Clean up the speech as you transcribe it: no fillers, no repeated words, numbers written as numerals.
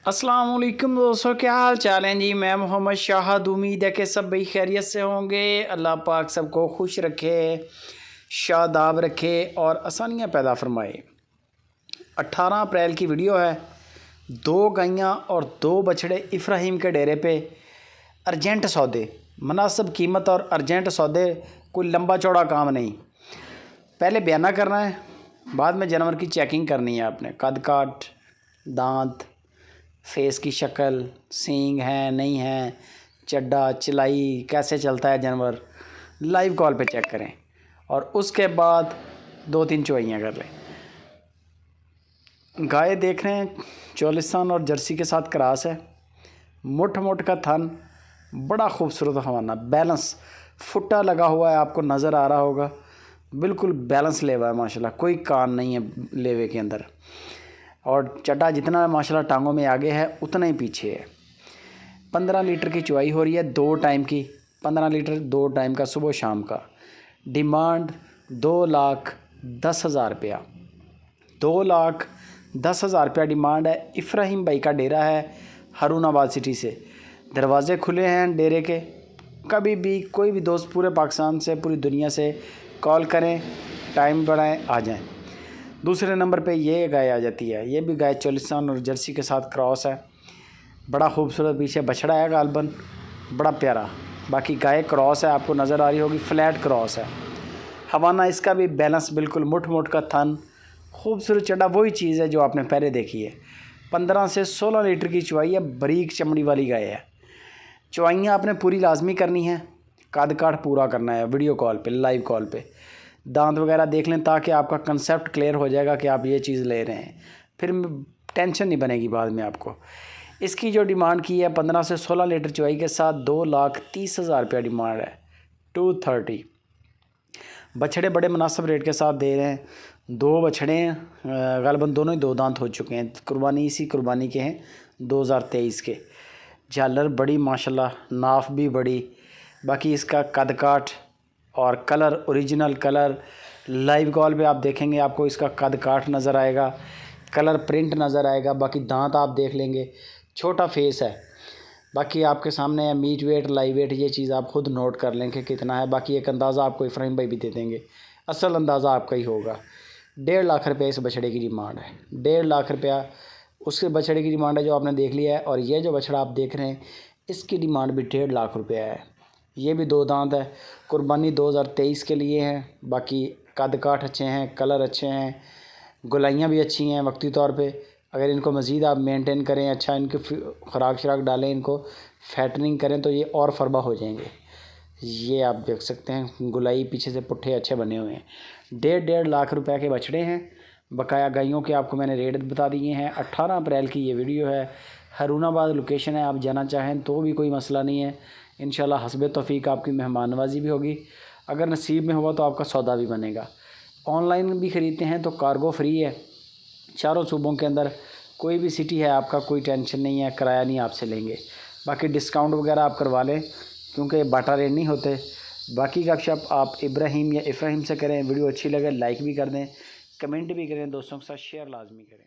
अस्सलाम वालेकुम दोस्तों, क्या हाल चाल हैं जी। मैं मोहम्मद शाहद। उम्मीद है कि सब भाई खैरियत से होंगे। अल्लाह पाक सबको खुश रखे, शादाब रखे और आसानियाँ पैदा फरमाए। 18 अप्रैल की वीडियो है। 2 गायें और 2 बछड़े इब्राहिम के डेरे पे। अर्जेंट सौदे, मुनासिब कीमत और अर्जेंट सौदे, कोई लंबा चौड़ा काम नहीं। पहले बयाना करना है, बाद में जानवर की चेकिंग करनी है आपने। कद काट, दांत, फेस की शक्ल, सींग हैं नहीं हैं, चड्डा, चिलाई, कैसे चलता है जानवर, लाइव कॉल पे चेक करें और उसके बाद 2-3 चुवाइयाँ कर लें। गाय देख रहे हैं, चोलिस्तान और जर्सी के साथ क्रॉस है। मुठ मुठ का थन, बड़ा खूबसूरत हवाना, बैलेंस, फुट्टा लगा हुआ है, आपको नज़र आ रहा होगा। बिल्कुल बैलेंस लेवा है माशाल्लाह, कोई कान नहीं है लेवे के अंदर। और चड्डा जितना माशाल्लाह टांगों में आगे है उतना ही पीछे है। 15 लीटर की चुवाई हो रही है, 2 टाइम की। 15 लीटर 2 टाइम का, सुबह शाम का। डिमांड 2,10,000 रुपया। 2,10,000 रुपया डिमांड है। इब्राहिम भाई का डेरा है हारूनाबाद सिटी से। दरवाज़े खुले हैं डेरे के। कभी भी कोई भी दोस्त पूरे पाकिस्तान से, पूरी दुनिया से कॉल करें, टाइम बढ़ाएं, आ जाएं। दूसरे नंबर पे ये गाय आ जाती है। ये भी गाय चोलिस्तान और जर्सी के साथ क्रॉस है। बड़ा खूबसूरत पीछे बछड़ा है गालबन, बड़ा प्यारा। बाकी गाय क्रॉस है, आपको नज़र आ रही होगी, फ्लैट क्रॉस है। हवाना इसका भी बैलेंस, बिल्कुल मुठ मुठ का थन, खूबसूरत चड्डा, वही चीज़ है जो आपने पहले देखी है। 15 से 16 लीटर की चुवाई है, बारीक चमड़ी वाली गाय है। चुवाइयाँ आपने पूरी लाजमी करनी है, कद काठ पूरा करना है वीडियो कॉल पे, लाइव कॉल पे। दांत वगैरह देख लें ताकि आपका कंसेप्ट क्लियर हो जाएगा कि आप ये चीज़ ले रहे हैं, फिर टेंशन नहीं बनेगी बाद में आपको। इसकी जो डिमांड की है 15 से 16 लीटर चुवाई के साथ 2,30,000 रुपया डिमांड है, 230। बछड़े बड़े मुनासिब रेट के साथ दे रहे हैं। 2 बछड़े हैं, गालिबन दोनों ही 2 दांत हो चुके हैं। कुर्बानी इसी कुर्बानी के हैं, 2023 के। झालर बड़ी माशाल्लाह, नाफ भी बड़ी। बाकी इसका कद काठ और colour, original colour, live call पे आप देखेंगे, आपको इसका कद काठ नज़र आएगा, कलर प्रिंट नज़र आएगा। बाकी दांत आप देख लेंगे, छोटा फेस है। बाकी आपके सामने है मीट वेट, लाइव वेट, ये चीज़ आप खुद नोट कर लें कि कितना है। बाकी एक अंदाज़ा आपको इब्राहिम भाई भी दे देंगे, असल अंदाज़ा आपका ही होगा। 1.5 लाख रुपये इस बछड़े की डिमांड है। 1.5 लाख रुपया उसके बछड़े की डिमांड है जो आपने देख लिया है। और ये जो बछड़ा आप देख रहे हैं, इसकी डिमांड भी 1.5 लाख रुपया है। ये भी 2 दांत है, कुर्बानी 2023 के लिए है। बाकी कद काठ अच्छे हैं, कलर अच्छे हैं, गुलाइयाँ भी अच्छी हैं वक्ती तौर पे। अगर इनको मज़ीद आप मेंटेन करें, अच्छा इनकी खुराक शराक डालें, इनको फैटनिंग करें तो ये और फरबा हो जाएंगे। ये आप देख सकते हैं, गुलाई पीछे से पुट्ठे अच्छे बने हुए हैं। 1.5 लाख रुपए के बछड़े हैं। बकाया गायों के आपको मैंने रेट बता दिए हैं। 18 अप्रैल की ये वीडियो है। हारूनाबाद लोकेशन है, आप जाना चाहें तो भी कोई मसला नहीं है। इंशाल्लाह हस्बे तौफीक आपकी मेहमान नवाजी भी होगी। अगर नसीब में होगा तो आपका सौदा भी बनेगा। ऑनलाइन भी ख़रीदते हैं तो कार्गो फ्री है। चारों सूबों के अंदर कोई भी सिटी है, आपका कोई टेंशन नहीं है, किराया नहीं आपसे लेंगे। बाकी डिस्काउंट वगैरह आप करवा लें, क्योंकि बाटा रेट नहीं होते। बाकी गपशप आप इब्राहिम से करें। वीडियो अच्छी लगे लाइक भी कर दें, कमेंट भी करें, दोस्तों के साथ शेयर लाजमी करें।